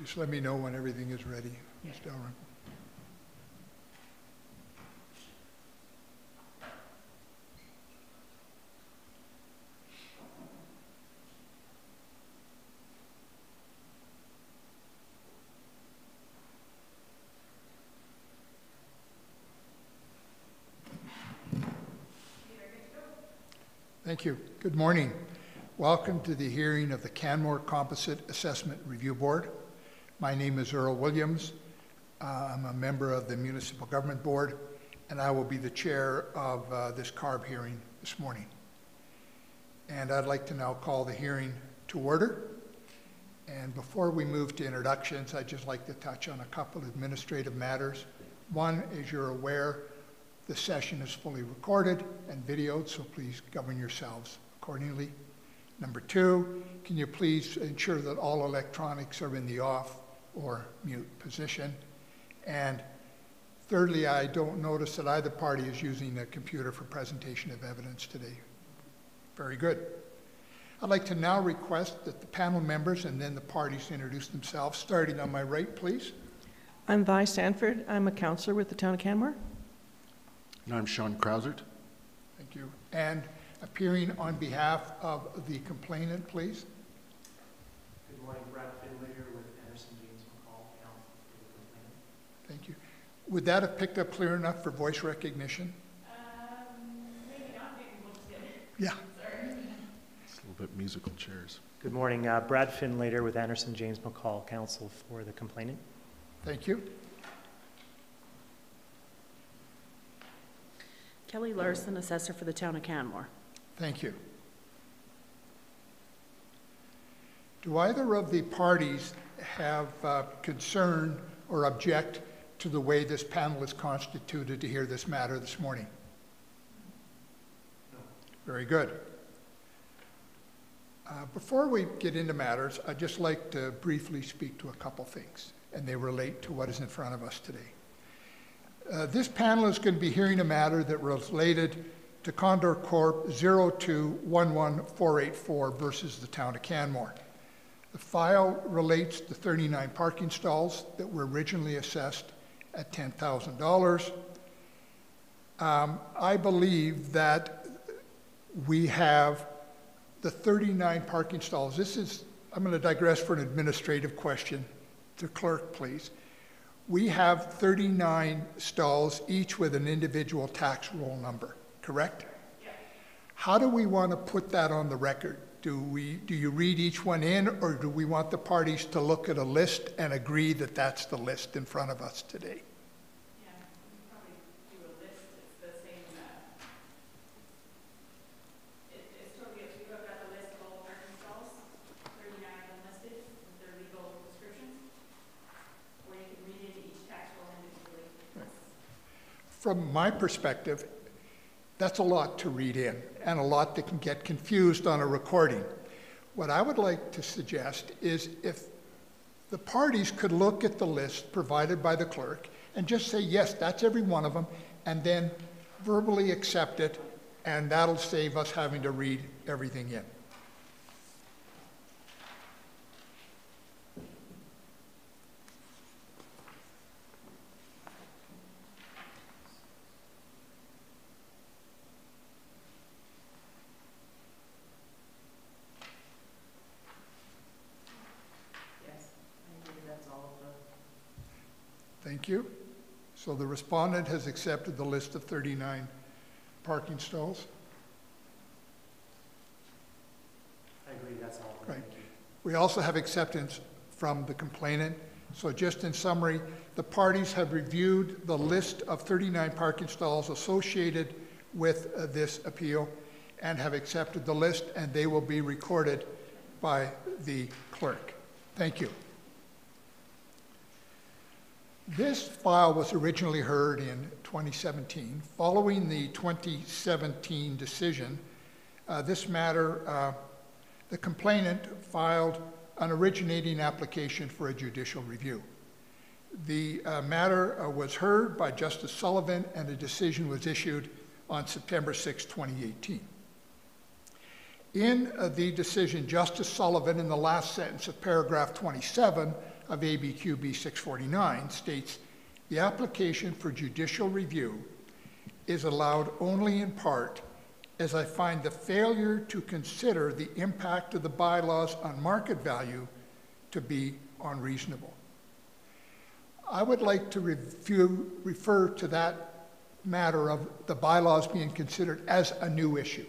Just let me know when everything is ready, Ms. Delrin. Thank you. Good morning. Welcome to the hearing of the Canmore Composite Assessment Review Board. My name is Earl Williams. I'm a member of the Municipal Government Board, and I will be the chair of this CARB hearing this morning. And I'd like to now call the hearing to order. And before we move to introductions, I'd just like to touch on a couple of administrative matters. One, as you're aware, the session is fully recorded and videoed, so please govern yourselves accordingly. Number two, can you please ensure that all electronics are in the off or mute position? And thirdly, I don't notice that either party is using a computer for presentation of evidence today. Very good. I'd like to now request that the panel members and then the parties introduce themselves, starting on my right, please. I'm Vi Sanford. I'm a counselor with the Town of Canmore. And I'm Sean Krausert. Thank you. And appearing on behalf of the complainant, please. Good morning, Brad Finlater with Anderson James McCall, counsel for the complainant. Thank you. Would that have picked up clear enough for voice recognition? Maybe not. Maybe we'll just get it. Yeah. Sorry. It's a little bit musical chairs. Good morning, Brad Finlater with Anderson James McCall, counsel for the complainant. Thank you. Kelly Larson, assessor for the Town of Canmore. Thank you. Do either of the parties have concern or object to the way this panel is constituted to hear this matter this morning? No. Very good. Before we get into matters, I'd just like to briefly speak to a couple things, and they relate to what is in front of us today. This panel is going to be hearing a matter that related to Condor Corp 0211484 versus the Town of Canmore. The file relates to 39 parking stalls that were originally assessed at $10,000. I believe that we have the 39 parking stalls. I'm going to digress for an administrative question. The clerk, please. We have 39 stalls, each with an individual tax roll number, correct? Yeah. How do we want to put that on the record? Do you read each one in, or do we want the parties to look at a list and agree that that's the list in front of us today? Yeah, we can probably do a list. It's the same. It's totally up to you. I've got the list of all parking stalls, 39 unlisted, with their legal descriptions. Or you can read into each tax roll individually. Right. From my perspective, that's a lot to read in, and a lot that can get confused on a recording. What I would like to suggest is if the parties could look at the list provided by the clerk and just say, yes, that's every one of them, and then verbally accept it, and that'll save us having to read everything in. Thank you. So the respondent has accepted the list of 39 parking stalls. I agree, that's all. Right. We also have acceptance from the complainant. So just in summary, the parties have reviewed the list of 39 parking stalls associated with this appeal and have accepted the list, and they will be recorded by the clerk. Thank you. This file was originally heard in 2017. Following the 2017 decision, this matter, the complainant filed an originating application for a judicial review. The matter was heard by Justice Sullivan, and a decision was issued on September 6, 2018. In the decision, Justice Sullivan, in the last sentence of paragraph 27 of ABQB 649, states, "The application for judicial review is allowed only in part as I find the failure to consider the impact of the bylaws on market value to be unreasonable." I would like to refer to that matter of the bylaws being considered as a new issue.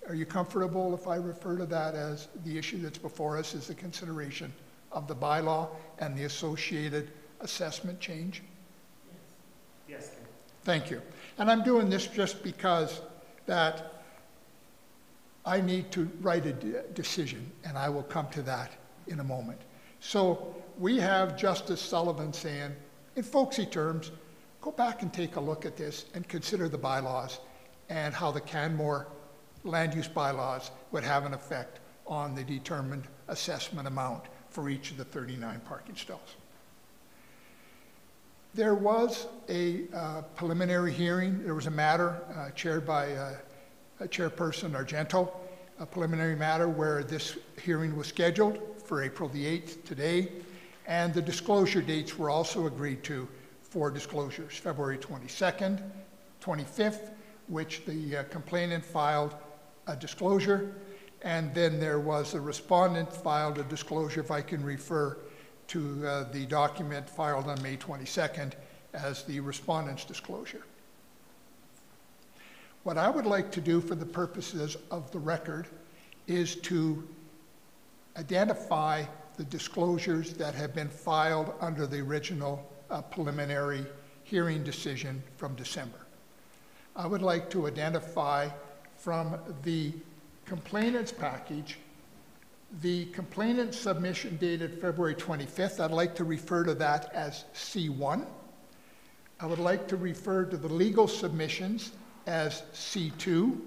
Are you comfortable if I refer to that as the issue that's before us is the consideration of the bylaw and the associated assessment change? Yes. Thank you. And I'm doing this just because that I need to write a decision, and I will come to that in a moment. So we have Justice Sullivan saying, in folksy terms, go back and take a look at this and consider the bylaws and how the Canmore land use bylaws would have an effect on the determined assessment amount for each of the 39 parking stalls. There was a preliminary hearing. There was a matter chaired by Chairperson Argento, a preliminary matter where this hearing was scheduled for April the 8th, today, and the disclosure dates were also agreed to for disclosures, February 22nd, 25th, which the complainant filed a disclosure, and then there was a respondent filed a disclosure, if I can refer to the document filed on May 22nd as the respondent's disclosure. What I would like to do for the purposes of the record is to identify the disclosures that have been filed under the original preliminary hearing decision from December. I would like to identify from the complainant's package the complainant submission dated February 25th. I'd like to refer to that as C1. I would like to refer to the legal submissions as C2.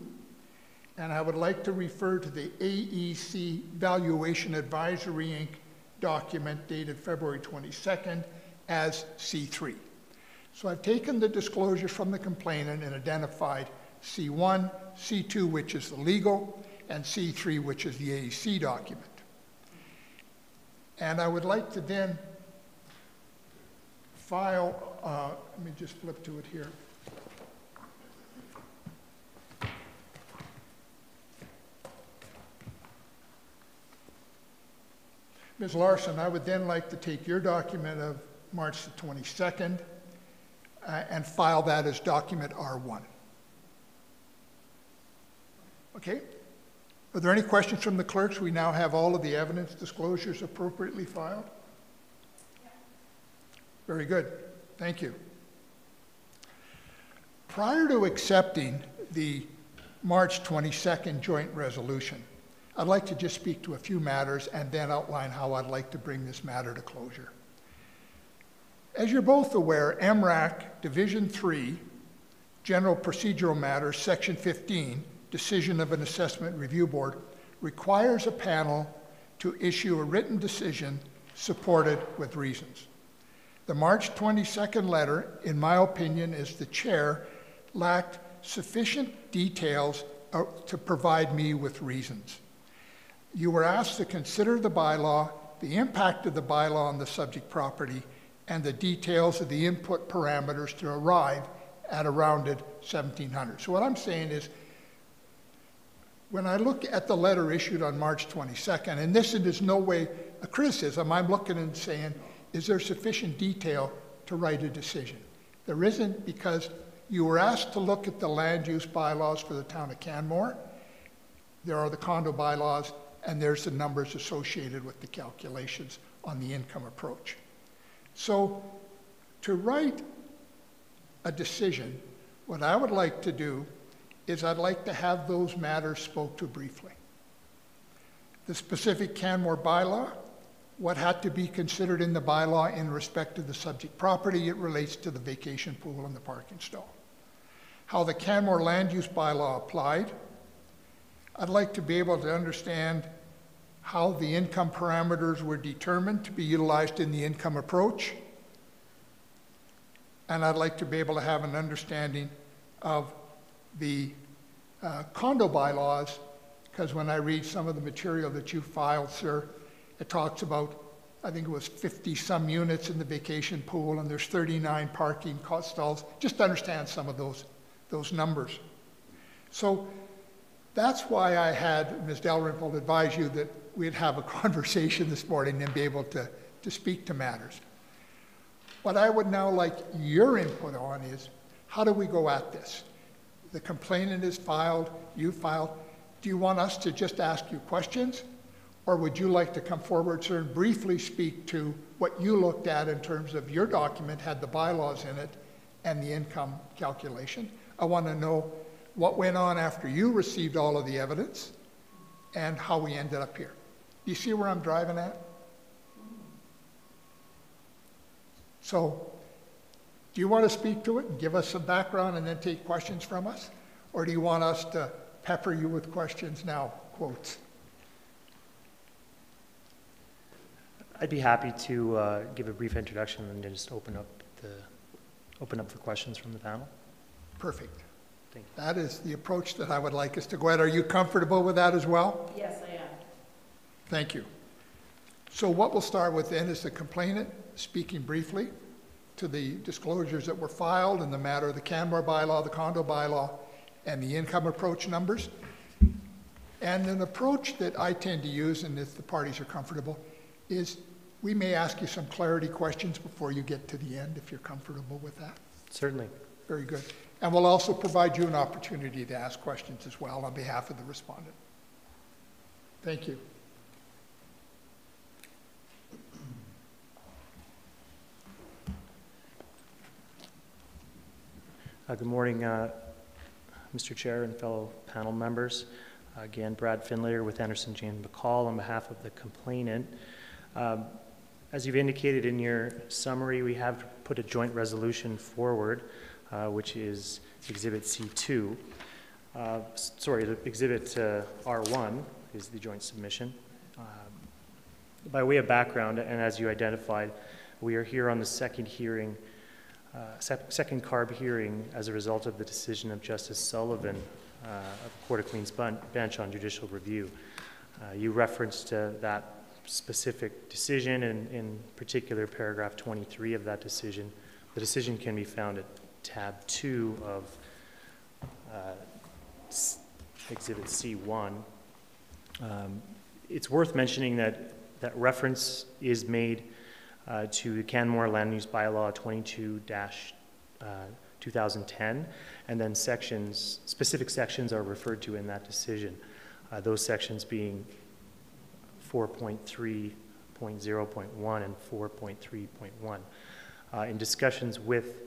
And I would like to refer to the AEC Valuation Advisory Inc. document dated February 22nd as C3. So I've taken the disclosures from the complainant and identified C1, C2, which is the legal, and C3, which is the AEC document. And I would like to then file, let me just flip to it here. Ms. Larson, I would then like to take your document of March the 22nd and file that as document R1. Okay? Are there any questions from the clerks? We now have all of the evidence disclosures appropriately filed. Very good. Thank you. Prior to accepting the March 22nd joint resolution, I'd like to just speak to a few matters and then outline how I'd like to bring this matter to closure. As you're both aware, MRAC Division 3, General Procedural Matters, Section 15, Decision of an Assessment Review Board, requires a panel to issue a written decision supported with reasons. The March 22nd letter, in my opinion, as the chair, lacked sufficient details to provide me with reasons. You were asked to consider the bylaw, the impact of the bylaw on the subject property, and the details of the input parameters to arrive at a rounded 1,700. So what I'm saying is, when I look at the letter issued on March 22nd, and this is no way a criticism, I'm looking and saying, is there sufficient detail to write a decision? There isn't, because you were asked to look at the land use bylaws for the town of Canmore. There are the condo bylaws, and there's the numbers associated with the calculations on the income approach. So to write a decision, what I would like to do is I'd like to have those matters spoke to briefly. The specific Canmore bylaw, what had to be considered in the bylaw in respect to the subject property, it relates to the vacation pool and the parking stall. How the Canmore land use bylaw applied. I'd like to be able to understand how the income parameters were determined to be utilized in the income approach. And I'd like to be able to have an understanding of the condo bylaws because when I read some of the material that you filed, sir, it talks about, I think it was 50-some units in the vacation pool, and there's 39 parking stalls, just to understand some of those numbers. So that's why I had Ms. Dalrymple advise you that we'd have a conversation this morning and be able to speak to matters. What I would now like your input on is, how do we go at this? The complainant is filed, you filed. Do you want us to just ask you questions? Or would you like to come forward, sir, and briefly speak to what you looked at in terms of your document, had the bylaws in it, and the income calculation? I want to know what went on after you received all of the evidence and how we ended up here. You see where I'm driving at? So, do you want to speak to it and give us some background and then take questions from us? Or do you want us to pepper you with questions now, quotes? I'd be happy to give a brief introduction and then just open up for questions from the panel. Perfect. Thank you. That is the approach that I would like us to go at. Are you comfortable with that as well? Yes, I am. Thank you. So what we'll start with then is the complainant speaking briefly to the disclosures that were filed in the matter of the Canmore bylaw, the condo bylaw, and the income approach numbers. And an approach that I tend to use, and if the parties are comfortable, is we may ask you some clarity questions before you get to the end, if you're comfortable with that. Certainly. Very good. And we'll also provide you an opportunity to ask questions as well on behalf of the respondent. Thank you. Good morning, Mr. Chair and fellow panel members. Again, Brad Finlayer with Anderson James McCall on behalf of the complainant. As you've indicated in your summary, we have put a joint resolution forward, which is Exhibit C2. The Exhibit R1 is the joint submission. By way of background, and as you identified, we are here on the second hearing, second CARB hearing as a result of the decision of Justice Sullivan of the Court of Queen's Bench on judicial review. You referenced that specific decision, and in particular paragraph 23 of that decision. The decision can be found at tab 2 of Exhibit C1. It's worth mentioning that reference is made to the Canmore Land Use Bylaw 22-2010, and then specific sections are referred to in that decision. Those sections being 4.3.0.1 and 4.3.1. In discussions with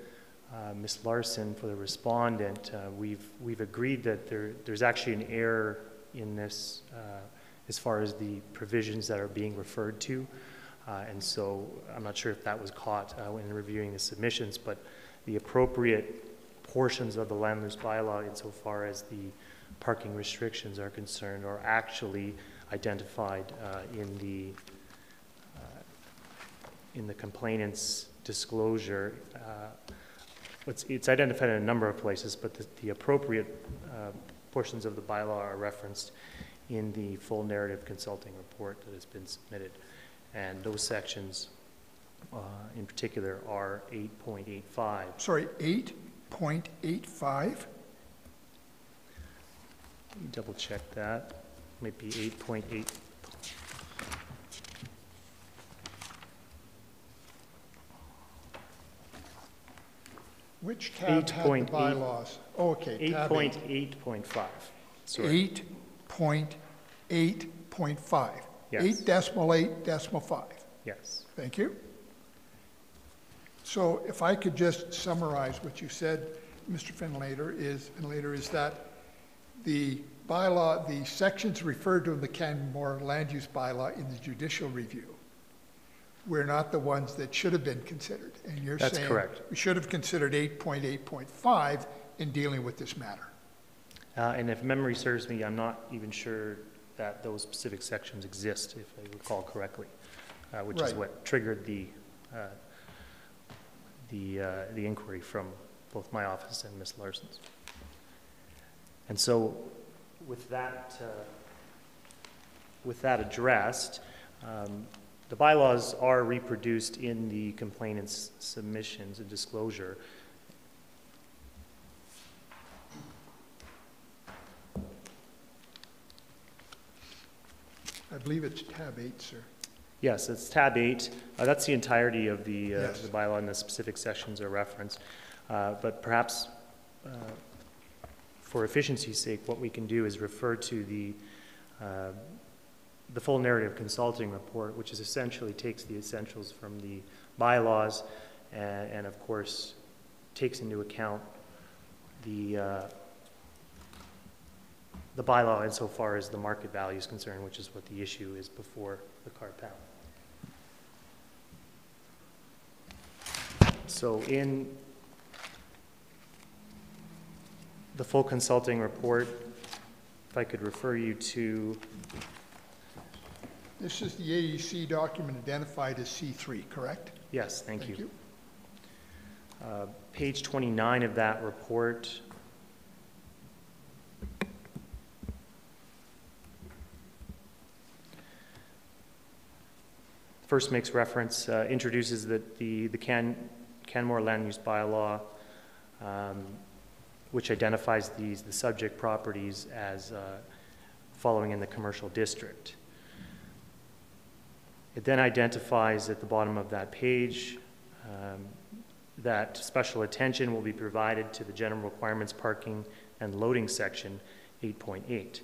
Ms. Larson for the respondent, we've agreed that there's actually an error in this as far as the provisions that are being referred to. And so I'm not sure if that was caught when reviewing the submissions, but the appropriate portions of the land use bylaw insofar as the parking restrictions are concerned are actually identified in the complainant's disclosure. It's identified in a number of places, but the appropriate portions of the bylaw are referenced in the full narrative consulting report that has been submitted. And those sections in particular are 8.85. Sorry, 8.85? Let me double check that. Might be 8.8. Which tab had the bylaws? Oh, okay. 8.8.5. Sorry. 8.8.5. Yes. 8.8.5. Yes. Thank you. So if I could just summarize what you said, Mr. Finlater, is that the bylaw, the sections referred to in the Canmore land use bylaw in the judicial review were not the ones that should have been considered. And you're That's saying correct. We should have considered 8.8.5 in dealing with this matter. And if memory serves me, I'm not even sure that those specific sections exist, if I recall correctly, which is what triggered the inquiry from both my office and Ms. Larson's. And so with that with that addressed, the bylaws are reproduced in the complainant's submissions and disclosure. I believe it's tab 8, sir. Yes, it's tab 8. That's the entirety of Yes. the bylaw, and the specific sections are referenced. But perhaps for efficiency's sake, what we can do is refer to the full narrative consulting report, which is essentially takes the essentials from the bylaws and of course takes into account the bylaw insofar as the market value is concerned, which is what the issue is before the CARB panel. So in the full consulting report, if I could refer you to, This is the AEC document identified as C3, correct? yes, thank you. Page 29 of that report. First makes reference, introduces the Canmore land use bylaw, which identifies the subject properties as following in the commercial district. It then identifies at the bottom of that page that special attention will be provided to the general requirements parking and loading section 8.8. It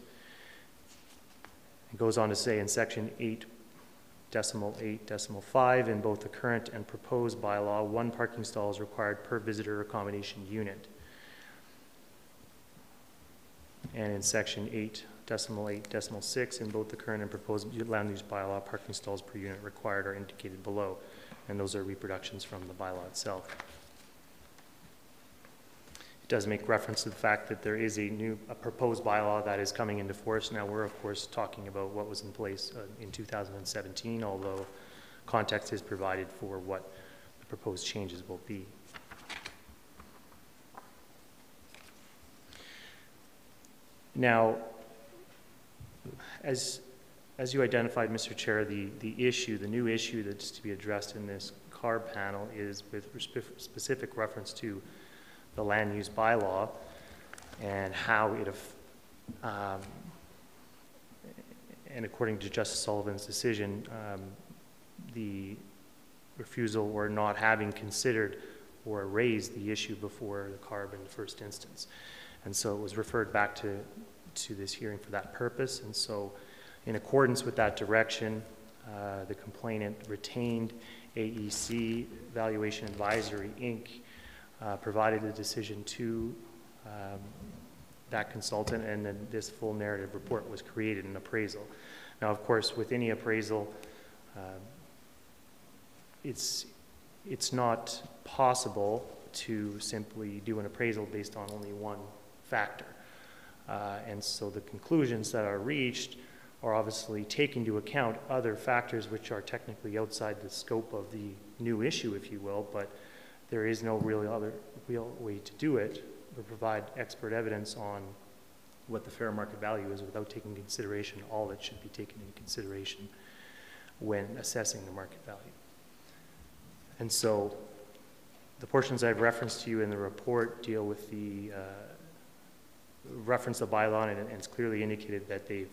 goes on to say in section 8.8.5 in both the current and proposed bylaw, 1 parking stall is required per visitor accommodation unit. And in section 8.8.6 in both the current and proposed land use bylaw, parking stalls per unit required are indicated below. And those are reproductions from the bylaw itself. It does make reference to the fact that there is a proposed bylaw that is coming into force. Now we're of course talking about what was in place in 2017, although context is provided for what the proposed changes will be. Now, as you identified, Mr. Chair, the new issue that's to be addressed in this CARB panel is with specific reference to the land use bylaw and how it, and according to Justice Sullivan's decision, the refusal or not having considered or raised the issue before the CARB in the first instance. And so it was referred back to this hearing for that purpose. And so in accordance with that direction, the complainant retained AEC, Valuation Advisory, Inc., provided a decision to that consultant, and then this full narrative report was created in appraisal. Now, of course, with any appraisal, it's not possible to simply do an appraisal based on only one factor. And so the conclusions that are reached are obviously take into account other factors which are technically outside the scope of the new issue, if you will, but there is no real way to do it or provide expert evidence on what the fair market value is without taking into consideration all that should be taken into consideration when assessing the market value. And so the portions I've referenced to you in the report deal with the reference the bylaw, and it's clearly indicated that they've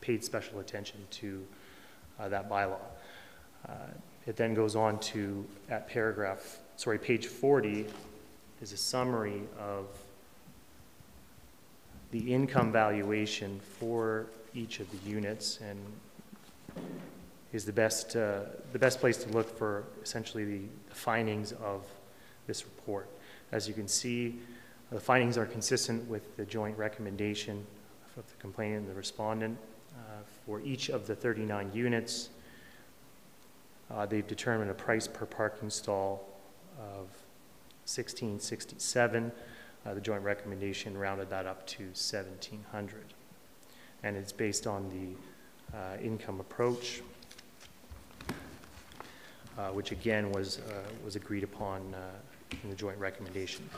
paid special attention to that bylaw. It then goes on to, at page 40, is a summary of the income valuation for each of the units, and is the best place to look for essentially the findings of this report. As you can see, the findings are consistent with the joint recommendation of the complainant and the respondent. For each of the 39 units, they've determined a price per parking stall of $1,667. The joint recommendation rounded that up to $1,700. And it's based on the income approach, which again was agreed upon in the joint recommendation.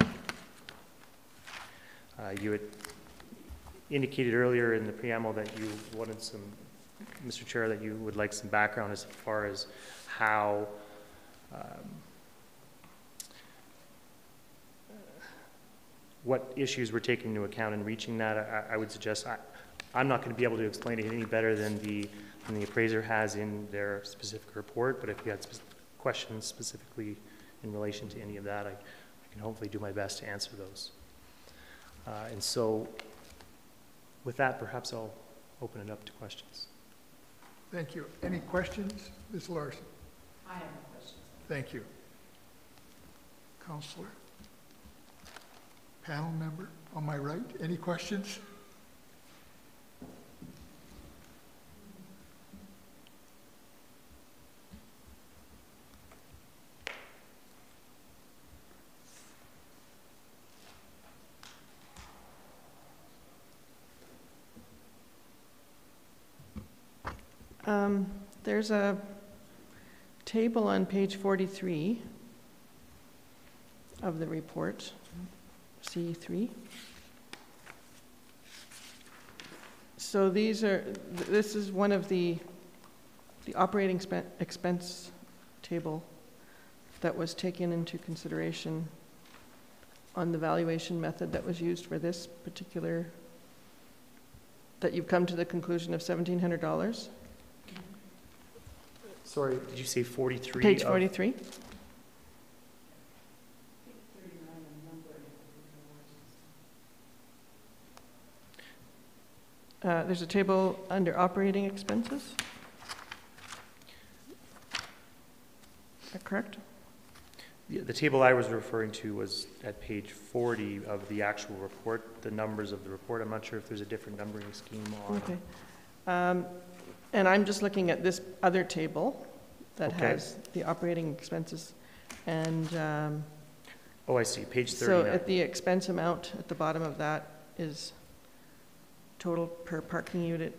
indicated earlier in the preamble that you wanted some, Mr. Chair, that you would like some background as far as how what issues we're taking into account in reaching that. I would suggest I'm not going to be able to explain it any better than the appraiser has in their specific report, but if you had questions specifically in relation to any of that, I can hopefully do my best to answer those. And so with that, perhaps I'll open it up to questions. Thank you. Any questions, Ms. Larson? I have no questions. Thank you. Counselor? Panel member on my right, any questions? There's a table on page 43 of the report, C3. So this is one of the operating expense table that was taken into consideration on the valuation method that was used for this particular, that you've come to the conclusion of $1,700. Sorry, did you say 43? Page 43. There's a table under operating expenses. Is that correct? The table I was referring to was at page 40 of the actual report, the numbers of the report. I'm not sure if there's a different numbering scheme on. Okay. And I'm just looking at this other table that has the operating expenses. And oh, I see, page 39. so at the expense amount at the bottom of that is total per parking unit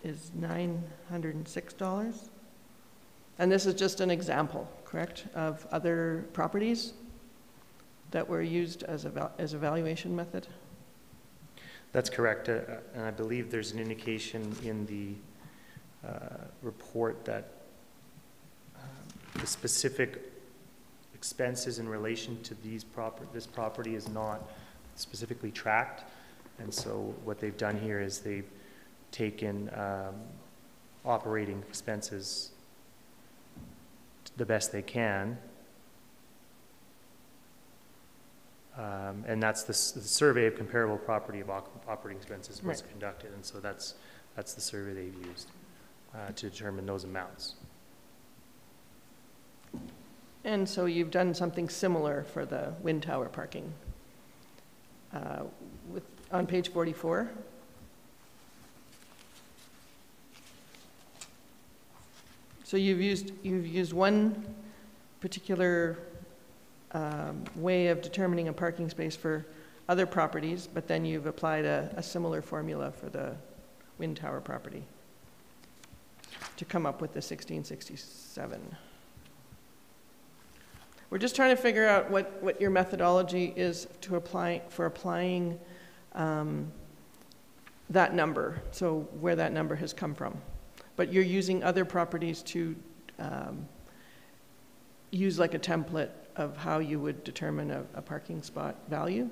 is $906. And this is just an example, correct, of other properties that were used as a valuation method? That's correct. And I believe there's an indication in the report that the specific expenses in relation to this property is not specifically tracked. And so what they've done here is they've taken operating expenses the best they can. And that's the survey of comparable property of operating expenses was conducted. And so that's the survey they've used to determine those amounts. And so you've done something similar for the wind tower parking on page 44. So you've used one particular way of determining a parking space for other properties, but then you've applied a similar formula for the wind tower property to come up with the 1667. We're just trying to figure out what your methodology is for applying that number, so where that number has come from. But you're using other properties to use like a template of how you would determine a parking spot value?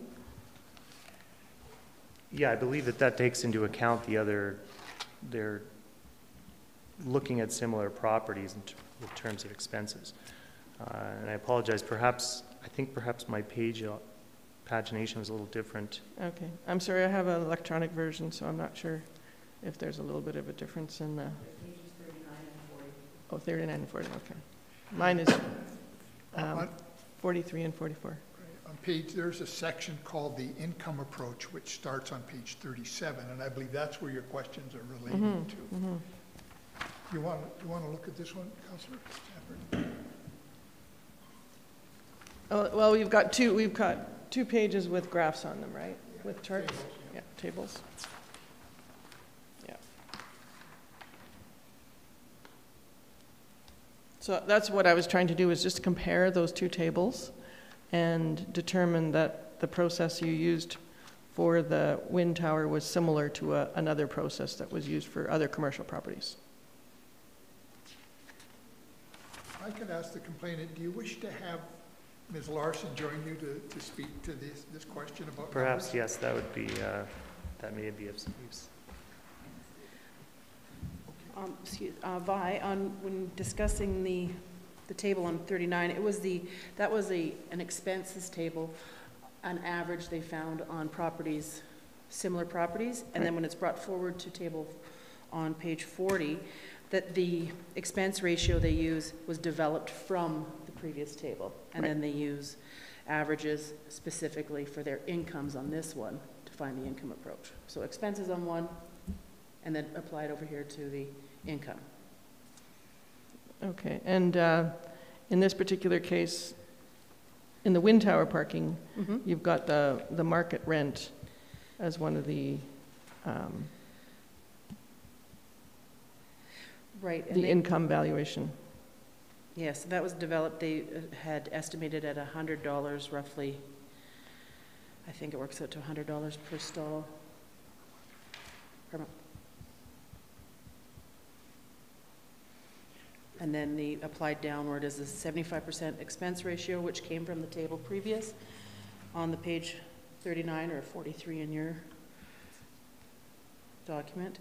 Yeah, I believe that takes into account they're looking at similar properties in terms of expenses. And I apologize, I think perhaps my pagination was a little different. Okay, I'm sorry, I have an electronic version, so I'm not sure if there's a little bit of a difference in the... Pages 39 and 40. Oh, 39 and 40, okay. Mine is 43 and 44. On page, there's a section called the income approach, which starts on page 37, and I believe that's where your questions are relating to. Mm-hmm. You want to look at this one, Councillor Stanford? Oh, well, we've got two pages with graphs on them, right? Yeah. With charts? Tables, yeah, tables. Yeah. So that's what I was trying to do, is just compare those two tables and determine that the process you used for the wind tower was similar to another process that was used for other commercial properties. I could ask the complainant, do you wish to have Ms. Larson join you to speak to this question about Perhaps, numbers? yes, that would be, that may be of some use. Vi, when discussing the table on 39, that was an expenses table, an average they found on properties, similar properties, and then when it's brought forward to table on page 40, that the expense ratio they use was developed from the previous table, and then they use averages specifically for their incomes on this one to find the income approach. So expenses on one, and then apply it over here to the income. Okay, and in this particular case, in the wind tower parking, you've got the market rent as one of the Right. the income valuation. Yes, that was developed, they had estimated at $100 roughly. I think it works out to $100 per stall. Per month. And then the applied downward is a 75% expense ratio, which came from the table previous on the page 39 or 43 in your document.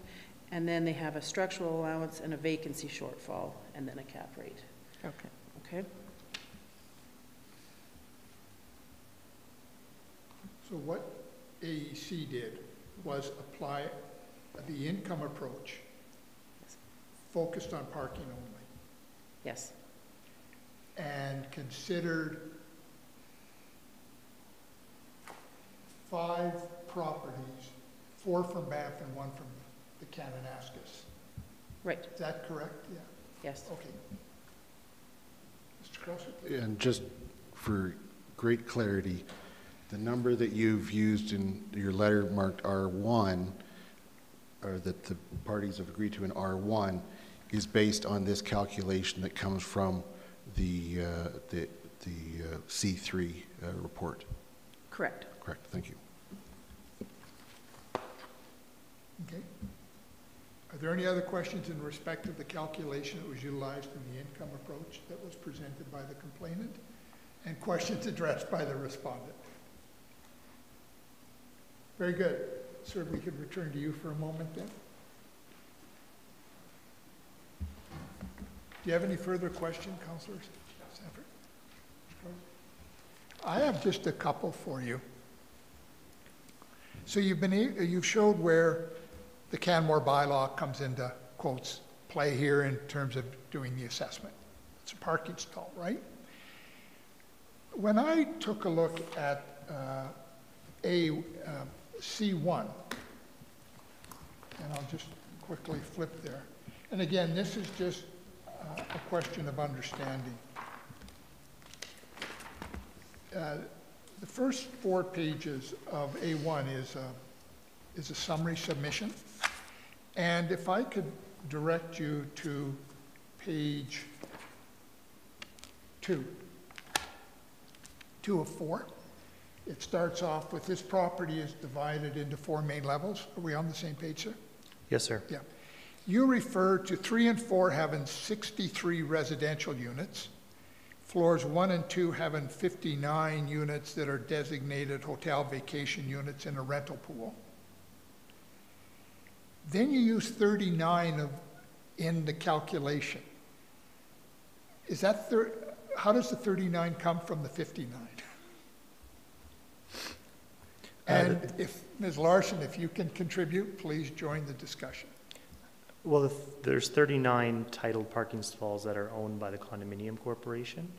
And then they have a structural allowance and a vacancy shortfall, and then a cap rate. Okay. Okay? So what AEC did was apply the income approach focused on parking only, Yes. and considered 5 properties, 4 from Banff and 1 from the Kananaskis. Right. Is that correct? Yeah. Yes. Okay. Mr. Krauser, please. And just for great clarity, the number that you've used in your letter marked R1, or that the parties have agreed to in R1, is based on this calculation that comes from the C3 report. Correct. Correct, thank you. Okay. Are there any other questions in respect of the calculation that was utilized in the income approach that was presented by the complainant, and questions addressed by the respondent? Very good. Sir, we could return to you for a moment then. Do you have any further questions, Councillor Sanford? I have just a couple for you. So you've showed where the Canmore bylaw comes into, quotes, play here in terms of doing the assessment. It's a parking stall, right? When I took a look at C1, and I'll just quickly flip there. And again, this is just a question of understanding. The first 4 pages of A1 is a summary submission. And if I could direct you to page 2 of 4. It starts off with, this property is divided into 4 main levels. Are we on the same page, sir? Yes, sir. Yeah. You refer to 3 and 4 having 63 residential units, floors 1 and 2 having 59 units that are designated hotel vacation units in a rental pool. Then you use 39 in the calculation. Is that how does the 39 come from the 59? And if, Ms. Larson, if you can contribute, please join the discussion. Well, there's 39 titled parking stalls that are owned by the condominium corporation.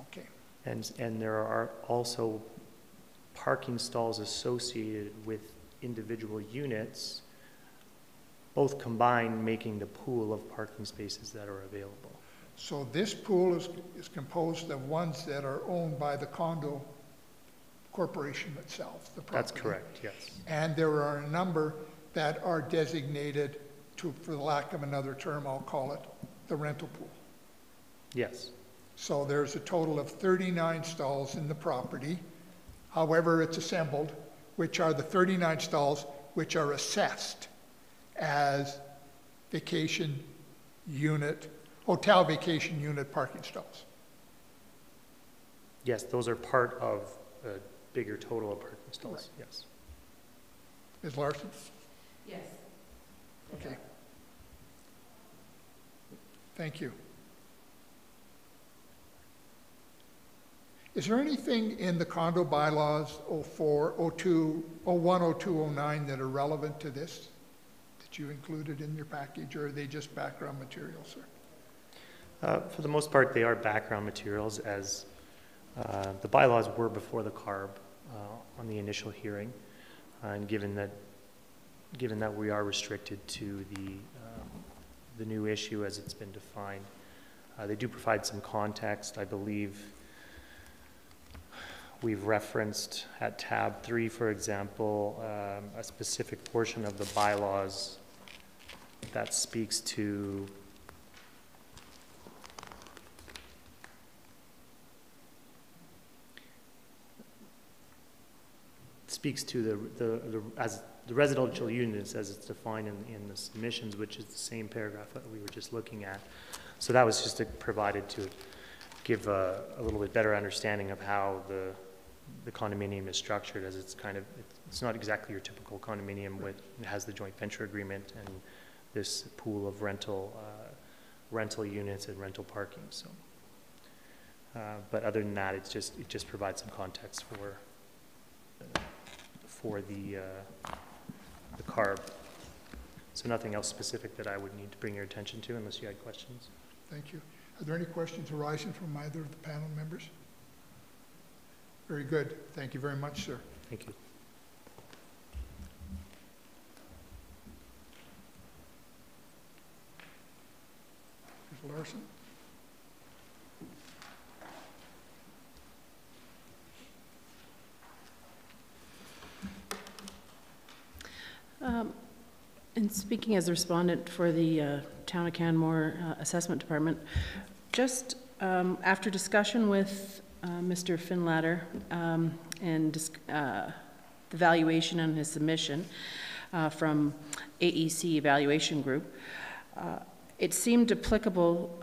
Okay. And there are also parking stalls associated with individual units, both combined making the pool of parking spaces that are available. So this pool is composed of ones that are owned by the condo corporation itself, the property. That's correct, yes. And there are a number that are designated to, for the lack of another term, I'll call it the rental pool. Yes. So there's a total of 39 stalls in the property, however it's assembled, which are the 39 stalls which are assessed as vacation unit, hotel vacation unit parking stalls. Yes, those are part of a bigger total of parking stalls, yes. Ms. Larson? Yes. Okay. Thank you. Is there anything in the condo bylaws 04, 02, 01, 02, 09 that are relevant to this that you included in your package, or are they just background materials, sir? For the most part, they are background materials, as the bylaws were before the CARB on the initial hearing, and given that we are restricted to the new issue as it's been defined, they do provide some context. I believe we've referenced at tab 3, for example, a specific portion of the bylaws that speaks to the residential units as it's defined in the submissions, which is the same paragraph that we were just looking at. So that was just provided to give a little bit better understanding of how the condominium is structured, as it's not exactly your typical condominium with, it has the joint venture agreement and this pool of rental units and rental parking. So, but other than that, it just provides some context for the CARB. So nothing else specific that I would need to bring your attention to, unless you had questions. Thank you. Are there any questions arising from either of the panel members? Very good. Thank you very much, sir. Thank you. Ms. Larson? And speaking as a respondent for the Town of Canmore Assessment Department, just after discussion with Mr. Finlatter and the valuation on his submission from AEC Evaluation Group, it seemed applicable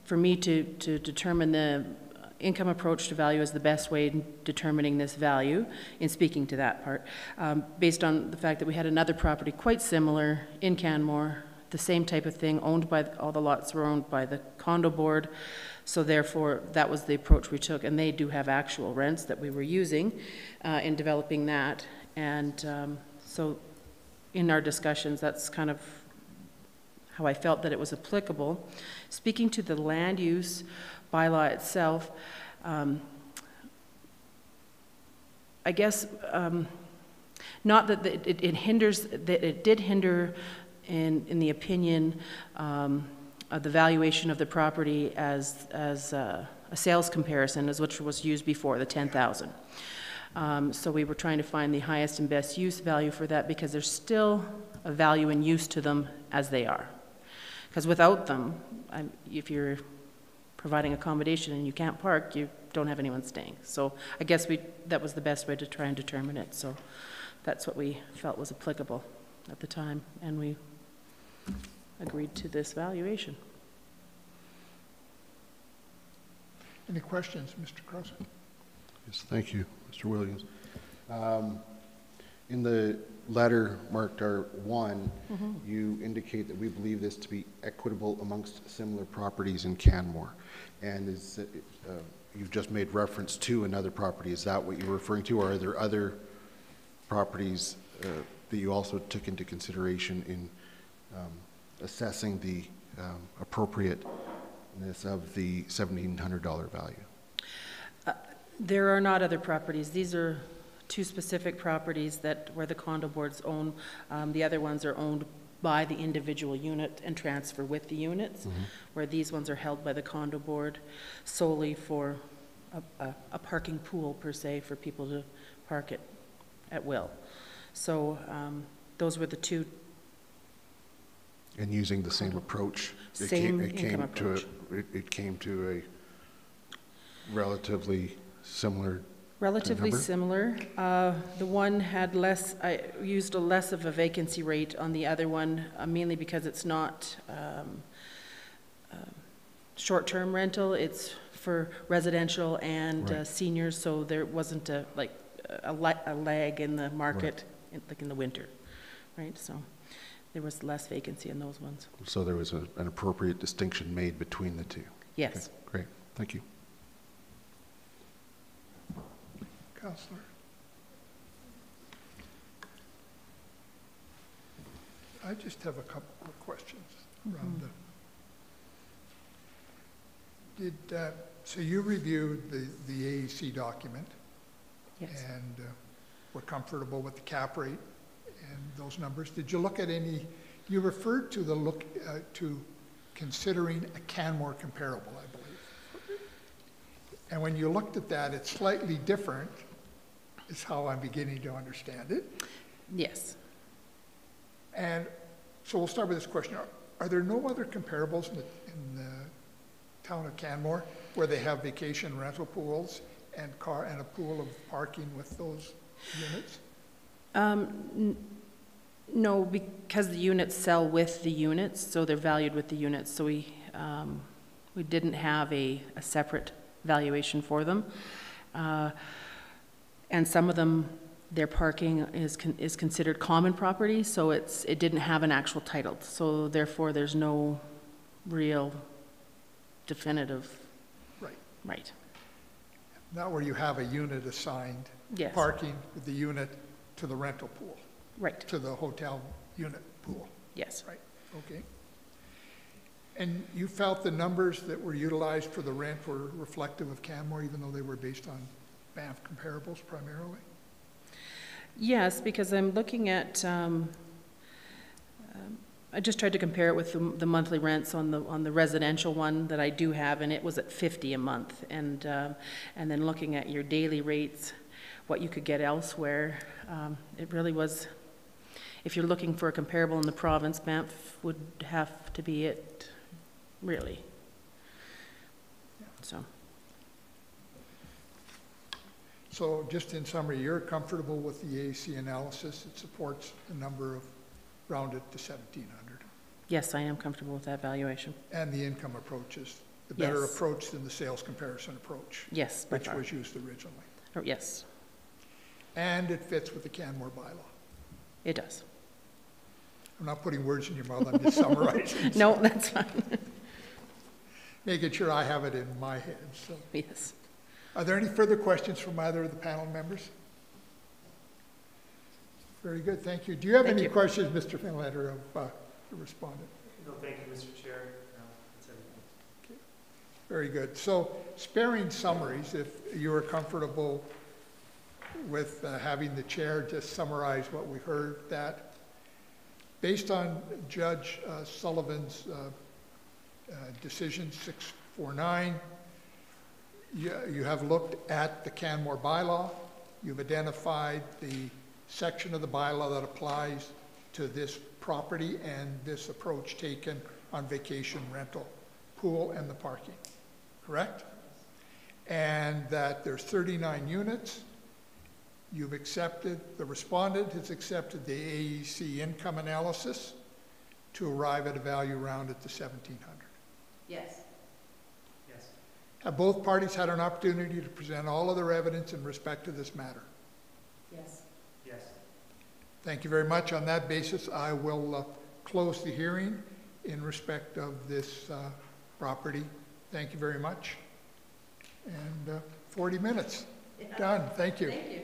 for me to determine the income approach to value as the best way in determining this value, in speaking to that part, based on the fact that we had another property quite similar in Canmore, the same type of thing, owned by, all the lots were owned by the condo board, so therefore that was the approach we took, and they do have actual rents that we were using in developing that, and so in our discussions, that's kind of how I felt that it was applicable. Speaking to the land use bylaw itself, I guess not that it hinders, that it did hinder in the opinion of the valuation of the property as a sales comparison, as which was used before, the 10,000. So we were trying to find the highest and best use value for that, because there's still a value and use to them as they are. Because without them, if you're providing accommodation and you can't park, you don't have anyone staying. So I guess that was the best way to try and determine it. So that's what we felt was applicable at the time, and we agreed to this valuation. Any questions, Mr. Krause? Yes, thank you, Mr. Williams. In the letter marked R1, you indicate that we believe this to be equitable amongst similar properties in Canmore. And you've just made reference to another property. Is that what you're referring to, or are there other properties that you also took into consideration in assessing the appropriateness of the $1,700 value? There are not other properties. These are two specific properties where the condo boards own. The other ones are owned by the individual unit and transfer with the units, where these ones are held by the condo board solely for a parking pool, per se, for people to park it at will. So those were the two. And using the same approach, it came to a relatively similar Relatively number? similar. The one had less, I used a less of a vacancy rate on the other one, mainly because it's not short-term rental, it's for residential and Right. seniors, so there wasn't a lag in the market, like in the winter, right? So there was less vacancy in those ones. So there was an appropriate distinction made between the two. Yes. Okay, great, thank you. Counselor? I just have a couple of questions around so you reviewed the AEC document Yes. and were comfortable with the cap rate and those numbers. Did you look at any, you referred to to considering a Canmore comparable, I believe. And when you looked at that, it's slightly different, is how I'm beginning to understand it. Yes. And so we'll start with this question. Are there no other comparables in the town of Canmore where they have vacation rental pools and a pool of parking with those units? No, because the units sell with the units, so they're valued with the units. So we didn't have a separate valuation for them. And some of them, their parking is considered common property, so it didn't have an actual title. So therefore, there's no real definitive. Right. Not where you have a unit assigned, Yes. parking with the unit to the rental pool, Right. to the hotel unit pool. Yes. Right, okay. And you felt the numbers that were utilized for the rent were reflective of Canmore, even though they were based on Banff comparables primarily? Yes, because I'm looking at, I just tried to compare it with the monthly rents on the residential one that I do have, and it was at $50 a month. And then looking at your daily rates, what you could get elsewhere, it really was, if you're looking for a comparable in the province, Banff would have to be it, really. So just in summary, you're comfortable with the AAC analysis? It supports a number of rounded to 1,700. Yes, I am comfortable with that valuation. And the income approach is the better Yes. approach than the sales comparison approach, Yes, by which far. was used originally. Oh, yes, And it fits with the Canmore bylaw. it does. I'm not putting words in your mouth, I'm just summarizing. No, that's fine. Making sure I have it in my head, so. Yes. Are there any further questions from either of the panel members? Very good, thank you. Do you have Thank any you. questions, Mr. Finlander, of the respondent? No, thank you, Mr. Chair. No, that's everything. Very good. So sparing summaries, if you are comfortable with having the chair just summarize what we heard, that based on Judge Sullivan's decision 649, you have looked at the Canmore bylaw. You've identified the section of the bylaw that applies to this property and this approach taken on vacation rental, pool, and the parking, correct? And that there's 39 units. You've accepted, the respondent has accepted the AEC income analysis to arrive at a value rounded to 1,700. Yes. Yes. Have both parties had an opportunity to present all of their evidence in respect to this matter? Yes. Yes. Thank you very much. On that basis, I will close the hearing in respect of this property. Thank you very much. And 40 minutes. Done. Thank you. Thank you.